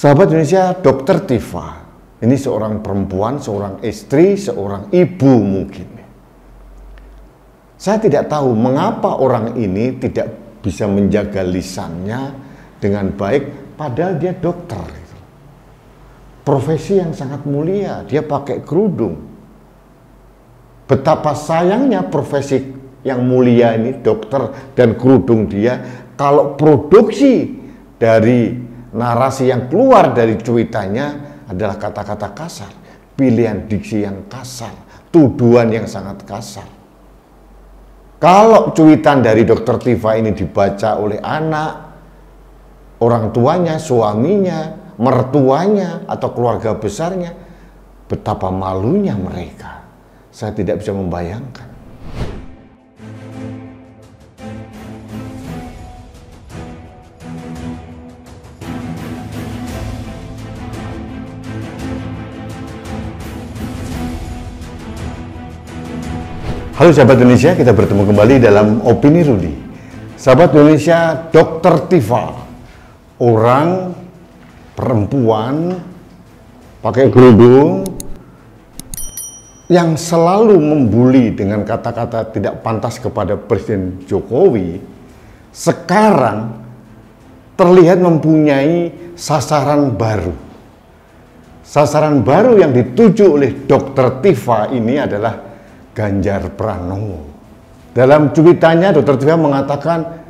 Sahabat Indonesia, Dr. Tifa ini seorang perempuan, seorang istri, seorang ibu mungkin. Saya tidak tahu mengapa orang ini tidak bisa menjaga lisannya dengan baik, padahal dia dokter. Profesi yang sangat mulia, dia pakai kerudung. Betapa sayangnya profesi yang mulia ini, dokter dan kerudung dia, kalau produksi dari narasi yang keluar dari cuitannya adalah kata-kata kasar, pilihan diksi yang kasar, tuduhan yang sangat kasar. Kalau cuitan dari Dr. Tifa ini dibaca oleh anak, orang tuanya, suaminya, mertuanya, atau keluarga besarnya, betapa malunya mereka. Saya tidak bisa membayangkan. Halo sahabat Indonesia, kita bertemu kembali dalam Opini Rudy. Sahabat Indonesia, Dr. Tifa, orang perempuan pakai kerudung yang selalu membuli dengan kata-kata tidak pantas kepada Presiden Jokowi, sekarang terlihat mempunyai sasaran baru. Sasaran baru yang dituju oleh Dr. Tifa ini adalah Ganjar Pranowo. Dalam cuitannya Dr. Tifa mengatakan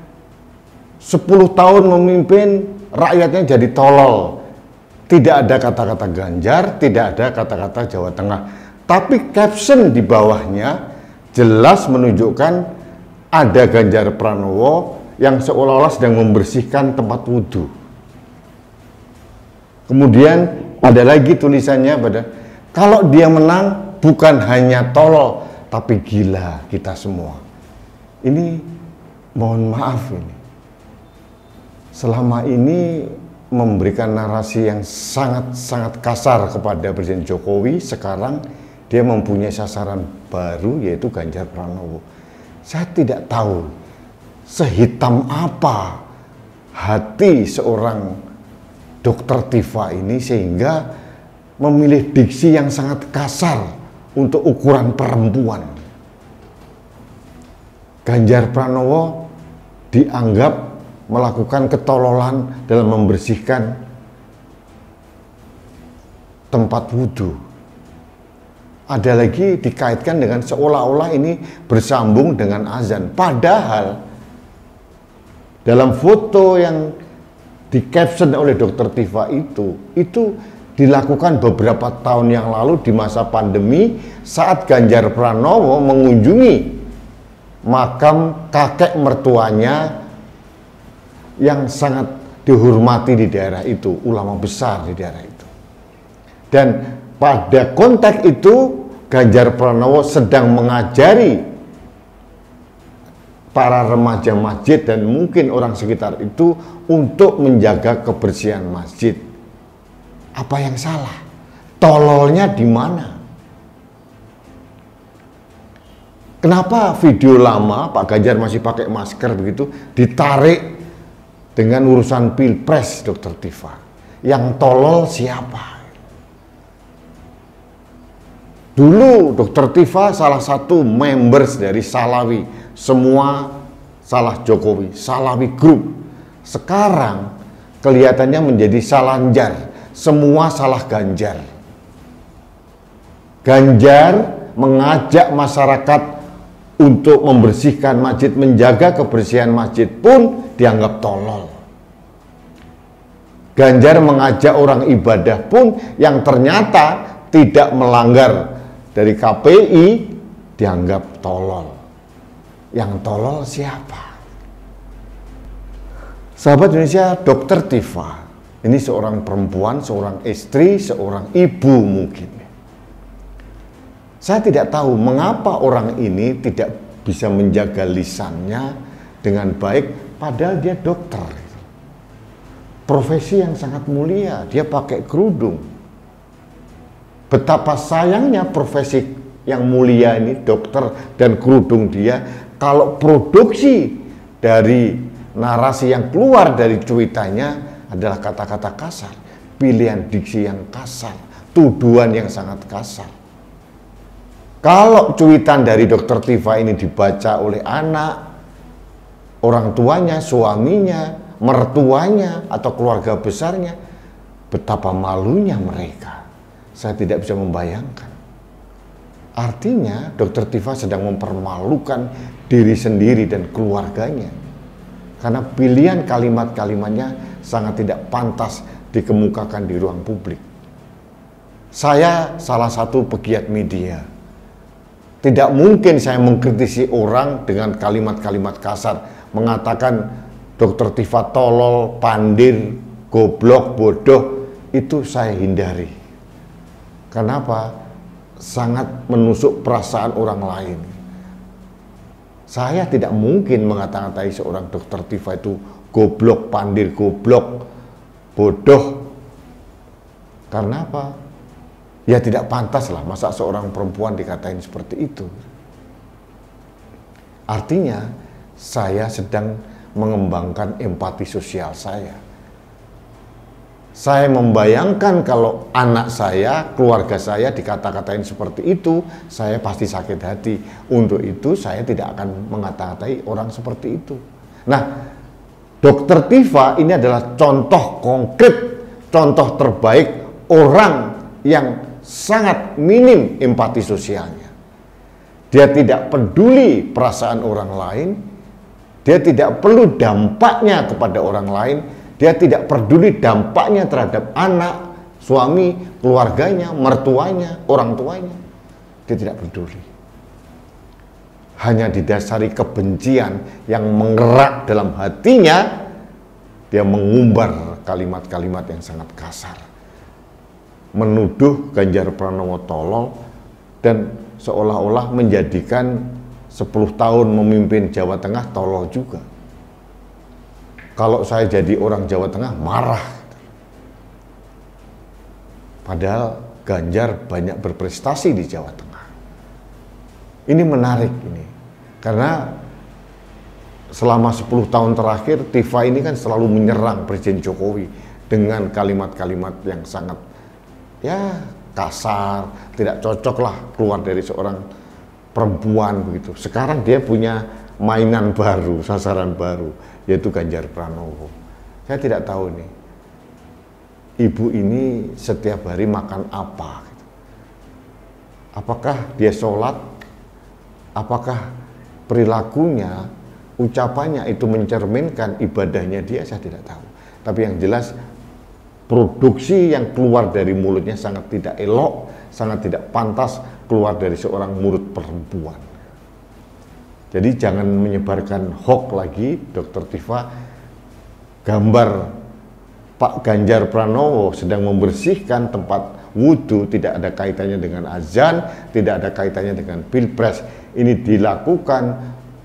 10 tahun memimpin rakyatnya jadi tolol. Tidak ada kata-kata Ganjar, tidak ada kata-kata Jawa Tengah. Tapi caption di bawahnya jelas menunjukkan ada Ganjar Pranowo yang seolah-olah sedang membersihkan tempat wudhu. Kemudian ada lagi tulisannya pada, kalau dia menang bukan hanya tolol, tapi gila kita semua. Ini mohon maaf ini. Selama ini memberikan narasi yang sangat-sangat kasar kepada Presiden Jokowi, sekarang dia mempunyai sasaran baru yaitu Ganjar Pranowo. Saya tidak tahu sehitam apa hati seorang Dr. Tifa ini sehingga memilih diksi yang sangat kasar untuk ukuran perempuan. Ganjar Pranowo dianggap melakukan ketololan dalam membersihkan tempat wudhu. Ada lagi dikaitkan dengan seolah-olah ini bersambung dengan azan. Padahal dalam foto yang di caption oleh Dr. Tifa itu dilakukan beberapa tahun yang lalu di masa pandemi saat Ganjar Pranowo mengunjungi makam kakek mertuanya yang sangat dihormati di daerah itu, ulama besar di daerah itu. Dan pada konteks itu Ganjar Pranowo sedang mengajari para remaja masjid dan mungkin orang sekitar itu untuk menjaga kebersihan masjid. Apa yang salah? Tololnya di mana? Kenapa video lama Pak Ganjar masih pakai masker begitu ditarik dengan urusan pilpres, Dr. Tifa? Yang tolol siapa? Dulu Dr. Tifa salah satu members dari Salawi, semua salah Jokowi, Salawi Group. Sekarang kelihatannya menjadi Salanjar, semua salah Ganjar. Ganjar mengajak masyarakat untuk membersihkan masjid, menjaga kebersihan masjid pun dianggap tolol. Ganjar mengajak orang ibadah pun yang ternyata tidak melanggar dari KPI dianggap tolol. Yang tolol siapa? Sahabat Indonesia, Dr. Tifa ini seorang perempuan, seorang istri, seorang ibu mungkin. Saya tidak tahu mengapa orang ini tidak bisa menjaga lisannya dengan baik, padahal dia dokter. Profesi yang sangat mulia, dia pakai kerudung. Betapa sayangnya profesi yang mulia ini, dokter dan kerudung dia, kalau produksi dari narasi yang keluar dari cuitannya adalah kata-kata kasar, pilihan diksi yang kasar, tuduhan yang sangat kasar. Kalau cuitan dari Dr. Tifa ini dibaca oleh anak, orang tuanya, suaminya, mertuanya, atau keluarga besarnya, betapa malunya mereka. Saya tidak bisa membayangkan. Artinya Dr. Tifa sedang mempermalukan diri sendiri dan keluarganya. Karena pilihan kalimat-kalimatnya sangat tidak pantas dikemukakan di ruang publik. Saya salah satu pegiat media. Tidak mungkin saya mengkritisi orang dengan kalimat-kalimat kasar, mengatakan Dr. Tifa tolol, pandir, goblok, bodoh, itu saya hindari. Kenapa? Sangat menusuk perasaan orang lain. Saya tidak mungkin mengata-ngatai seorang Dr. Tifa itu goblok, pandir, goblok, bodoh. Karena apa? Ya tidak pantas lah, masa seorang perempuan dikatain seperti itu. Artinya, saya sedang mengembangkan empati sosial saya. Saya membayangkan kalau anak saya, keluarga saya dikata-katain seperti itu, saya pasti sakit hati. Untuk itu, saya tidak akan mengata-katai orang seperti itu. Nah, Dr. Tifa ini adalah contoh konkret, contoh terbaik orang yang sangat minim empati sosialnya. Dia tidak peduli perasaan orang lain, dia tidak perlu dampaknya kepada orang lain, dia tidak peduli dampaknya terhadap anak, suami, keluarganya, mertuanya, orang tuanya. Dia tidak peduli. Hanya didasari kebencian yang mengerak dalam hatinya, dia mengumbar kalimat-kalimat yang sangat kasar. Menuduh Ganjar Pranowo tolol dan seolah-olah menjadikan 10 tahun memimpin Jawa Tengah tolol juga. Kalau saya jadi orang Jawa Tengah marah. Padahal Ganjar banyak berprestasi di Jawa Tengah. Ini menarik ini. Karena selama 10 tahun terakhir Tifa ini kan selalu menyerang Presiden Jokowi dengan kalimat-kalimat yang sangat kasar, tidak cocok lah keluar dari seorang perempuan begitu. Sekarang dia punya mainan baru, sasaran baru, yaitu Ganjar Pranowo. Saya tidak tahu nih, ibu ini setiap hari makan apa? Apakah dia sholat? Apakah perilakunya, ucapannya itu mencerminkan ibadahnya dia? Saya tidak tahu. Tapi yang jelas, produksi yang keluar dari mulutnya sangat tidak elok, sangat tidak pantas keluar dari seorang mulut perempuan. Jadi jangan menyebarkan hoax lagi, Dr. Tifa. Gambar Pak Ganjar Pranowo sedang membersihkan tempat wudhu tidak ada kaitannya dengan azan, tidak ada kaitannya dengan pilpres. Ini dilakukan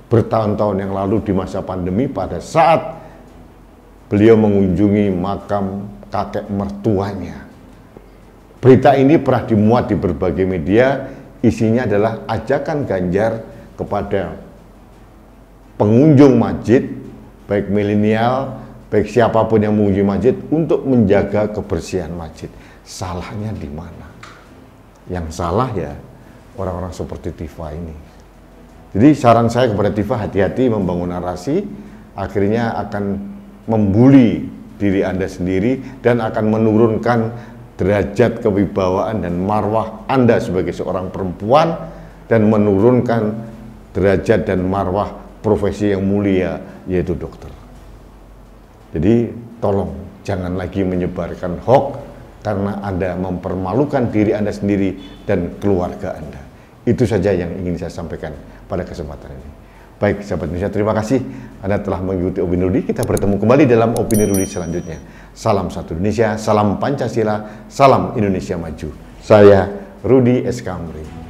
bertahun-tahun yang lalu di masa pandemi pada saat beliau mengunjungi makam kakek mertuanya. Berita ini pernah dimuat di berbagai media, isinya adalah ajakan Ganjar kepada pengunjung masjid, baik milenial, baik siapapun yang mengunjungi masjid, untuk menjaga kebersihan masjid. Salahnya di mana? Yang salah ya orang-orang seperti Tifa ini. Jadi saran saya kepada Tifa, hati-hati membangun narasi, akhirnya akan membuli diri Anda sendiri dan akan menurunkan derajat kewibawaan dan marwah Anda sebagai seorang perempuan dan menurunkan derajat dan marwah profesi yang mulia, yaitu dokter. Jadi tolong jangan lagi menyebarkan hoax karena Anda mempermalukan diri Anda sendiri dan keluarga Anda. Itu saja yang ingin saya sampaikan pada kesempatan ini. Baik, sahabat Indonesia, terima kasih Anda telah mengikuti Opini Rudi. Kita bertemu kembali dalam Opini Rudi selanjutnya. Salam satu Indonesia, salam Pancasila, salam Indonesia maju. Saya Rudi S. Kamri.